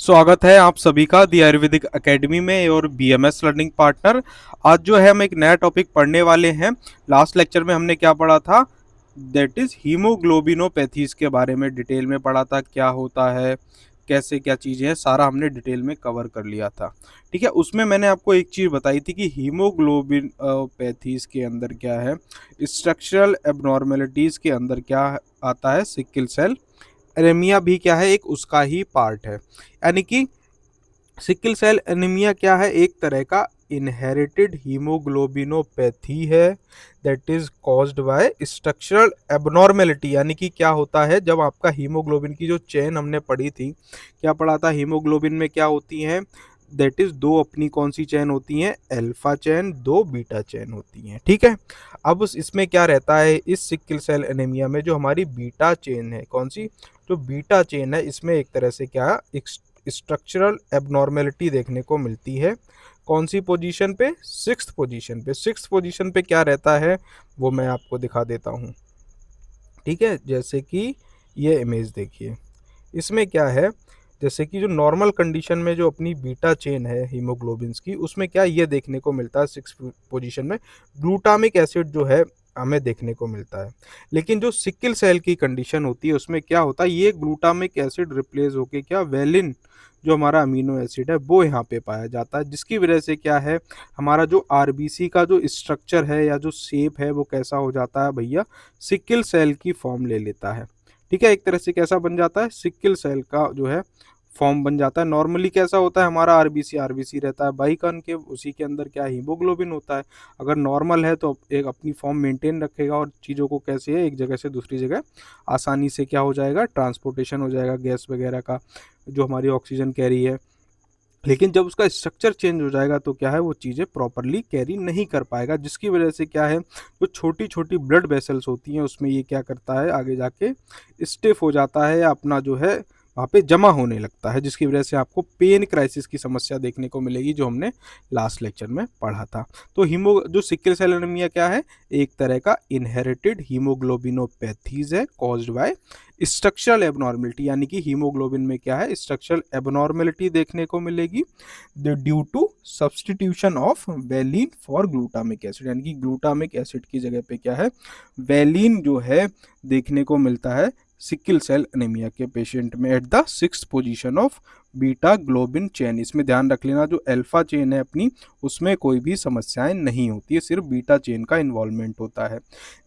स्वागत है आप सभी का दी आयुर्वेदिक एकेडमी में और बीएमएस लर्निंग पार्टनर। आज जो है हम एक नया टॉपिक पढ़ने वाले हैं। लास्ट लेक्चर में हमने क्या पढ़ा था? दैट इज हीमोग्लोबिनोपैथीज के बारे में डिटेल में पढ़ा था। क्या होता है, कैसे क्या चीज़ें हैं, सारा हमने डिटेल में कवर कर लिया था। ठीक है, उसमें मैंने आपको एक चीज़ बताई थी कि हीमोग्लोबिन पैथीज के अंदर क्या है, स्ट्रक्चरल एबनॉर्मेलिटीज़ के अंदर क्या आता है, सिक्ल सेल एनीमिया भी क्या है, एक उसका ही पार्ट है। यानी कि सिकल सेल एनीमिया क्या है, एक तरह का इनहेरिटेड हीमोग्लोबिनोपैथी है that is caused by structural abnormality. यानी कि क्या होता है, जब आपका हीमोग्लोबिन की जो चेन हमने पढ़ी थी, क्या पढ़ा था, हीमोग्लोबिन में क्या होती हैं, दैट इज दो अपनी कौन सी चेन होती हैं, अल्फा चेन, दो बीटा चेन होती हैं। ठीक है, अब इसमें क्या रहता है, इस सिकल सेल एनीमिया में जो हमारी बीटा चेन है, कौन सी, जो बीटा चेन है, इसमें एक तरह से क्या स्ट्रक्चरल एबनॉर्मेलिटी देखने को मिलती है। कौन सी पोजीशन पे, सिक्स्थ पोजीशन पे। सिक्स्थ पोजीशन पे क्या रहता है वो मैं आपको दिखा देता हूँ। ठीक है, जैसे कि ये इमेज देखिए, इसमें क्या है, जैसे कि जो नॉर्मल कंडीशन में जो अपनी बीटा चेन है हीमोग्लोबिन्स की, उसमें क्या ये देखने को मिलता है, सिक्स पोजीशन में ग्लूटामिक एसिड जो है हमें देखने को मिलता है। लेकिन जो सिकल सेल की कंडीशन होती है उसमें क्या होता है, ये ग्लूटामिक एसिड रिप्लेस होके क्या, वेलिन जो हमारा अमीनो एसिड है वो यहाँ पे पाया जाता है, जिसकी वजह से क्या है, हमारा जो आरबीसी का जो स्ट्रक्चर है या जो शेप है वो कैसा हो जाता है भैया, सिकल सेल की फॉर्म ले लेता है। ठीक है, एक तरह से कैसा बन जाता है, सिकल सेल का जो है फॉर्म बन जाता है। नॉर्मली कैसा होता है, हमारा आरबीसी आरबीसी रहता है बाई कॉनकेव, उसी के अंदर क्या हीमोग्लोबिन होता है। अगर नॉर्मल है तो एक अपनी फॉर्म मेंटेन रखेगा और चीज़ों को कैसे है, एक जगह से दूसरी जगह आसानी से क्या हो जाएगा, ट्रांसपोर्टेशन हो जाएगा गैस वगैरह का, जो हमारी ऑक्सीजन कैरी है। लेकिन जब उसका स्ट्रक्चर चेंज हो जाएगा तो क्या है, वो चीज़ें प्रॉपरली कैरी नहीं कर पाएगा, जिसकी वजह से क्या है, जो छोटी छोटी ब्लड वेसल्स होती हैं उसमें ये क्या करता है, आगे जाके स्टिफ हो जाता है या अपना जो है वहाँ पे जमा होने लगता है, जिसकी वजह से आपको पेन क्राइसिस की समस्या देखने को मिलेगी, जो हमने लास्ट लेक्चर में पढ़ा था। तो जो सिकल सेल एनीमिया क्या है, एक तरह का इनहेरिटेड हीमोग्लोबिनोपैथीज है कॉज्ड बाय स्ट्रक्चरल एबनॉर्मेलिटी। यानी कि हीमोग्लोबिन में क्या है, स्ट्रक्चरल एबनॉर्मेलिटी देखने को मिलेगी due to substitution of valine for glutamic acid. यानी कि ग्लूटामिक एसिड की जगह पे क्या है, वेलिन जो है देखने को मिलता है सिकल सेल एनीमिया के पेशेंट में eight the sixth position of beta globin chain. इसमें ध्यान रख लेना, जो अल्फा चेन है अपनी, उसमें कोई भी समस्याएं नहीं होती है, सिर्फ बीटा चेन का इन्वॉल्वमेंट होता है,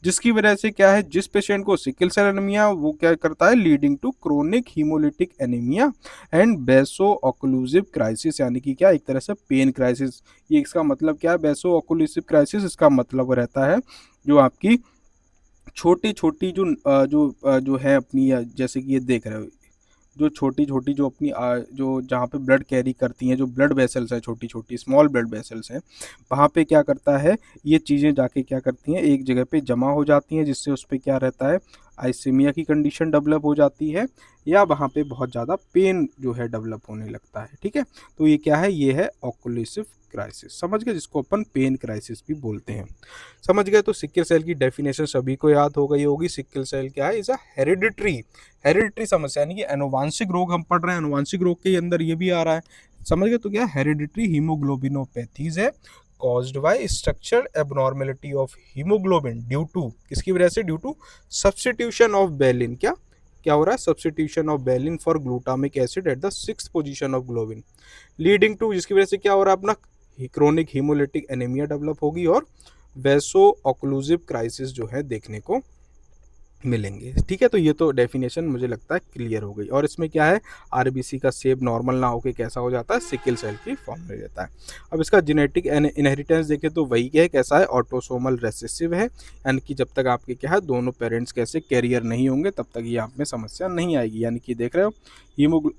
जिसकी वजह से क्या है, जिस पेशेंट को सिकल सेल एनीमिया वो क्या करता है, leading to chronic haemolytic anaemia and vaso occlusive crisis. यानी कि क्या, एक तरह से पेन क्राइसिस। ये इसका मतलब क्या है, बेसो ऑक्लूसिव क्राइसिस, इसका मतलब रहता है जो आपकी छोटी छोटी जो है अपनी, जैसे कि ये देख रहे हो, जो छोटी छोटी जो अपनी जो जहाँ पे ब्लड कैरी करती हैं, जो ब्लड वेसल्स हैं, छोटी छोटी स्मॉल ब्लड वेसल्स हैं, वहाँ पे क्या करता है, ये चीज़ें जाके क्या करती हैं, एक जगह पे जमा हो जाती हैं, जिससे उस पर क्या रहता है, आइसेमिया की कंडीशन डेवलप हो जाती है, या वहाँ पे बहुत ज़्यादा पेन जो है डेवलप होने लगता है। ठीक है, तो ये क्या है, ये है ऑक्लूसिव क्राइसिस, समझ गए, जिसको अपन पेन क्राइसिस भी बोलते हैं। समझ गए, तो सिकल सेल की डेफिनेशन सभी को याद हो गई होगी। सिकल सेल क्या है, इज अ हेरिडिटरी समस्या, यानी कि अनुवांशिक रोग हम पढ़ रहे हैं, अनुवांशिक रोग के अंदर ये भी आ रहा है। समझ गए, तो क्या हेरिडिटरी हीमोग्लोबिनोपैथीज है caused by structural abnormality of haemoglobin due to, किसकी वजह से, due to substitution of valine. क्या क्या हो रहा है, substitution of valine for glutamic acid at the sixth position of globin, leading to, जिसकी वजह से क्या हो रहा है, अपना क्रोनिक हीमोलिटिक एनीमिया डेवलप होगी और वेसो ऑक्लूसिव क्राइसिस जो है देखने को मिलेंगे। ठीक है, तो ये तो डेफिनेशन मुझे लगता है क्लियर हो गई। और इसमें क्या है, आरबीसी का शेप नॉर्मल ना होके कैसा हो जाता है, सिकल सेल की फॉर्म में रहता है। अब इसका जेनेटिक इनहेरिटेंस देखें तो वही है, कैसा है, ऑटोसोमल रेसेसिव है, यानी कि जब तक आपके क्या है, दोनों पेरेंट्स कैसे कैरियर नहीं होंगे तब तक ये आप में समस्या नहीं आएगी। यानी कि देख रहे हो,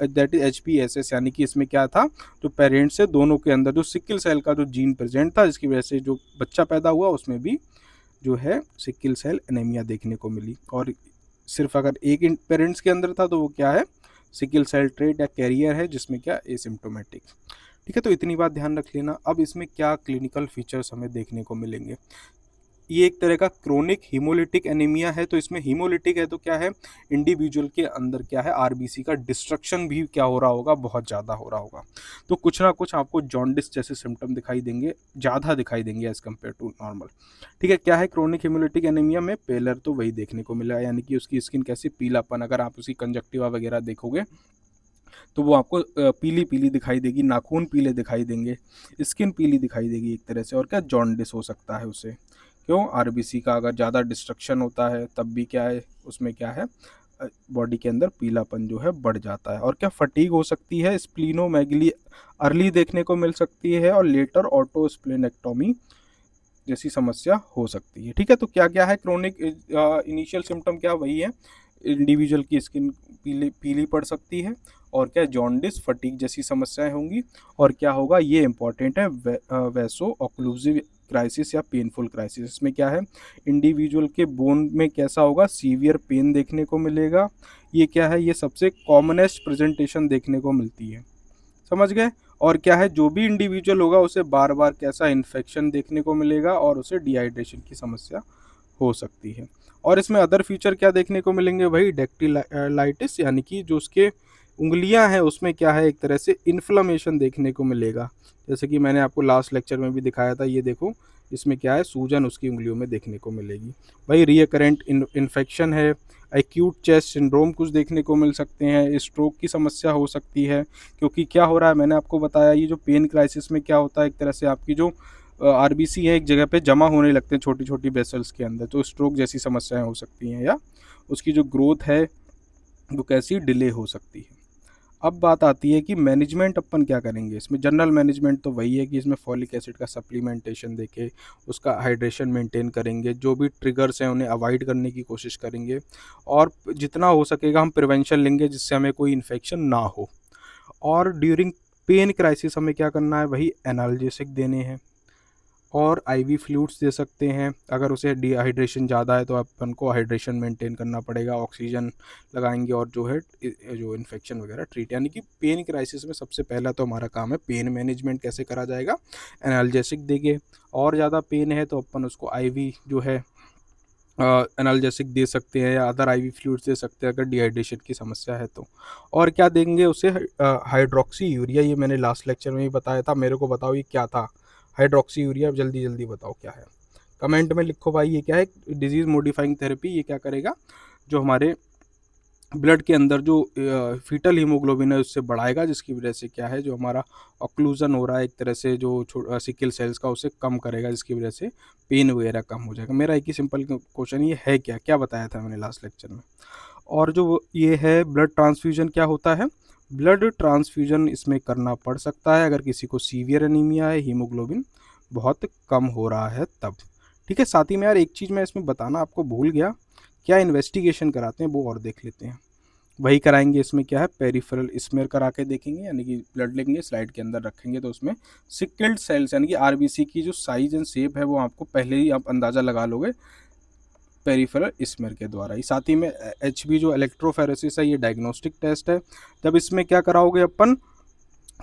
दैट इज HPSS, यानी कि इसमें क्या था, जो पेरेंट्स है दोनों के अंदर जो सिकल सेल का जो जीन प्रेजेंट था, जिसकी वजह से जो बच्चा पैदा हुआ उसमें भी जो है सिकल सेल एनीमिया देखने को मिली। और सिर्फ अगर एक पेरेंट्स के अंदर था तो वो क्या है, सिकल सेल ट्रेट या कैरियर है, जिसमें क्या एसिम्प्टोमेटिक। ठीक है, तो इतनी बात ध्यान रख लेना। अब इसमें क्या क्लिनिकल फीचर्स हमें देखने को मिलेंगे। ये एक तरह का क्रोनिक हीमोलिटिक एनीमिया है। तो इसमें हीमोलिटिक है तो क्या है, इंडिविजुअल के अंदर क्या है, आरबीसी का डिस्ट्रक्शन भी क्या हो रहा होगा, बहुत ज़्यादा हो रहा होगा। तो कुछ ना कुछ आपको जॉन्डिस जैसे सिम्टम दिखाई देंगे, ज़्यादा दिखाई देंगे एज कम्पेयर टू नॉर्मल। ठीक है, क्या है क्रोनिक हीमोलिटिक एनीमिया में, पेलर तो वही देखने को मिला, यानी कि उसकी स्किन कैसी, पीलापन। अगर आप उसकी कंजक्टिवा वगैरह देखोगे तो वो आपको पीली पीली दिखाई देगी, नाखून पीले दिखाई देंगे, स्किन पीली दिखाई देगी एक तरह से। और क्या, जॉन्डिस हो सकता है उसे। क्यों, आरबीसी का अगर ज़्यादा डिस्ट्रक्शन होता है तब भी क्या है, उसमें क्या है, बॉडी के अंदर पीलापन जो है बढ़ जाता है। और क्या, फटीग हो सकती है, स्प्लीनोमेगली अर्ली देखने को मिल सकती है, और लेटर ऑटो स्प्लेनेक्टोमी जैसी समस्या हो सकती है। ठीक है, तो क्या क्या है क्रोनिक इनिशियल सिम्टम, क्या वही है, इंडिविजुअल की स्किन पीली पीली पड़ सकती है, और क्या, जॉन्डिस, फटीग जैसी समस्याएं होंगी। और क्या होगा, ये इंपॉर्टेंट है, वैसो ऑक्लूसिव क्राइसिस या पेनफुल क्राइसिस। इसमें क्या है, इंडिविजुअल के बोन में कैसा होगा, सीवियर पेन देखने को मिलेगा। ये क्या है, ये सबसे कॉमनेस्ट प्रेजेंटेशन देखने को मिलती है, समझ गए। और क्या है, जो भी इंडिविजुअल होगा उसे बार बार कैसा, इन्फेक्शन देखने को मिलेगा, और उसे डिहाइड्रेशन की समस्या हो सकती है। और इसमें अदर फीचर क्या देखने को मिलेंगे, वही डेक्टिलाइटिस, यानी कि जो उसके उंगलियां हैं उसमें क्या है, एक तरह से इन्फ्लेमेशन देखने को मिलेगा। जैसे कि मैंने आपको लास्ट लेक्चर में भी दिखाया था, ये देखो इसमें क्या है, सूजन उसकी उंगलियों में देखने को मिलेगी। भाई रिकरेंट इन्फेक्शन है, एक्यूट चेस्ट सिंड्रोम कुछ देखने को मिल सकते हैं, स्ट्रोक की समस्या हो सकती है। क्योंकि क्या हो रहा है, मैंने आपको बताया, ये जो पेन क्राइसिस में क्या होता है, एक तरह से आपकी जो आरबीसी है एक जगह पे जमा होने लगते हैं छोटी छोटी वेसल्स के अंदर, तो स्ट्रोक जैसी समस्याएं हो सकती हैं, या उसकी जो ग्रोथ है वो कैसी, डिले हो सकती है। अब बात आती है कि मैनेजमेंट अपन क्या करेंगे इसमें। जनरल मैनेजमेंट तो वही है कि इसमें फॉलिक एसिड का सप्लीमेंटेशन देके उसका हाइड्रेशन मेंटेन करेंगे, जो भी ट्रिगर्स हैं उन्हें अवॉइड करने की कोशिश करेंगे, और जितना हो सकेगा हम प्रिवेंशन लेंगे जिससे हमें कोई इन्फेक्शन ना हो। और ड्यूरिंग पेन क्राइसिस हमें क्या करना है, वही एनाल्जेसिक देने हैं, और आईवी फ्लूइड्स दे सकते हैं। अगर उसे डिहाइड्रेशन ज़्यादा है तो अपन को हाइड्रेशन मेंटेन करना पड़ेगा, ऑक्सीजन लगाएंगे, और जो है जो इन्फेक्शन वगैरह ट्रीट, यानी कि पेन क्राइसिस में सबसे पहला तो हमारा काम है पेन मैनेजमेंट कैसे करा जाएगा, एनाल्जेसिक देंगे। और ज़्यादा पेन है तो अपन उसको आईवी जो है एनाल्जेसिक दे सकते हैं, या अदर आईवी फ्लूइड्स दे सकते हैं अगर डिहाइड्रेशन की समस्या है तो। और क्या देंगे उसे, हाइड्रोक्सी यूरिया, ये मैंने लास्ट लेक्चर में ही बताया था। मेरे को बताओ ये क्या था, हाइड्रोक्सी यूरिया, जल्दी जल्दी बताओ क्या है, कमेंट में लिखो भाई। ये क्या है, डिजीज मॉडिफाइंग थेरेपी। ये क्या करेगा, जो हमारे ब्लड के अंदर जो फीटल हीमोग्लोबिन है उससे बढ़ाएगा, जिसकी वजह से क्या है, जो हमारा ऑक्लूजन हो रहा है एक तरह से जो सिकल सेल्स का, उसे कम करेगा, जिसकी वजह से पेन वगैरह कम हो जाएगा। मेरा एक ही सिंपल क्वेश्चन, ये है क्या, क्या बताया था मैंने लास्ट लेक्चर में। और जो ये है ब्लड ट्रांसफ्यूजन, क्या होता है, ब्लड ट्रांसफ्यूजन इसमें करना पड़ सकता है अगर किसी को सीवियर एनीमिया है, हीमोग्लोबिन बहुत कम हो रहा है तब। ठीक है, साथ ही में यार एक चीज़ मैं इसमें बताना आपको भूल गया, क्या इन्वेस्टिगेशन कराते हैं वो और देख लेते हैं। वही कराएंगे, इसमें क्या है, पेरिफेरल स्मेयर करा के देखेंगे, यानी कि ब्लड लेंगे, स्लाइड के अंदर रखेंगे, तो उसमें सिकल्ड सेल्स यानी कि आरबीसी की जो साइज एंड शेप है वो आपको पहले ही आप अंदाज़ा लगा लोगे पेरिफेरल स्मेयर के द्वारा ही। साथ ही में एचबी जो इलेक्ट्रोफेरेसिस है, ये डायग्नोस्टिक टेस्ट है। तब इसमें क्या कराओगे अपन,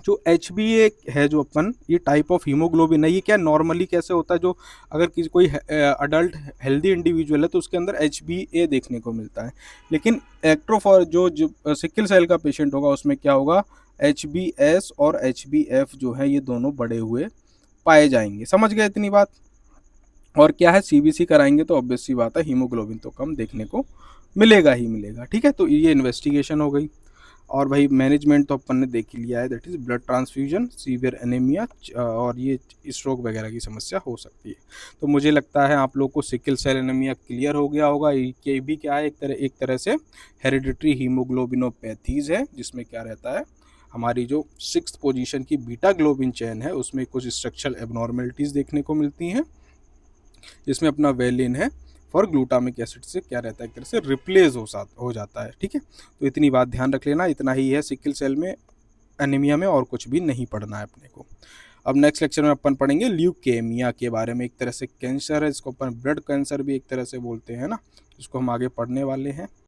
जो एच बी ए है, जो अपन ये टाइप ऑफ हीमोग्लोबिन है, ये क्या नॉर्मली कैसे होता है, जो अगर किसी कोई अडल्ट हेल्दी इंडिविजुअल है तो उसके अंदर एच बी ए देखने को मिलता है। लेकिन एक्ट्रोफॉर जो सिकल सेल का पेशेंट होगा उसमें क्या होगा, एच बी एस और एच बी एफ जो है ये दोनों बढ़े हुए पाए जाएंगे। समझ गए इतनी बात। और क्या है, सीबीसी कराएंगे तो ऑब्वियस सी बात है हिमोग्लोबिन तो कम देखने को मिलेगा ही मिलेगा। ठीक है, तो ये इन्वेस्टिगेशन हो गई। और भाई मैनेजमेंट तो अपन ने देख ही लिया है, that is blood transfusion, severe anaemia, और ये स्ट्रोक वगैरह की समस्या हो सकती है। तो मुझे लगता है आप लोग को सिकल सेल एनीमिया क्लियर हो गया होगा। ये भी क्या है, एक तरह से हेरिडिटरी हीमोग्लोबिनोपैथीज है, जिसमें क्या रहता है, हमारी जो 6th पोजीशन की बीटा ग्लोबिन चेन है उसमें कुछ स्ट्रक्चरल एबनॉर्मेलिटीज़ देखने को मिलती हैं, जिसमें अपना वेलिन है फॉर ग्लूटामिक एसिड से क्या रहता है, एक तरह से रिप्लेस हो जाता है। ठीक है, तो इतनी बात ध्यान रख लेना, इतना ही है सिकल सेल में, एनीमिया में, और कुछ भी नहीं पढ़ना है अपने को। अब नेक्स्ट लेक्चर में अपन पढ़ेंगे ल्यूकेमिया के बारे में, एक तरह से कैंसर है, इसको अपन ब्लड कैंसर भी एक तरह से बोलते हैं ना, जिसको हम आगे पढ़ने वाले हैं।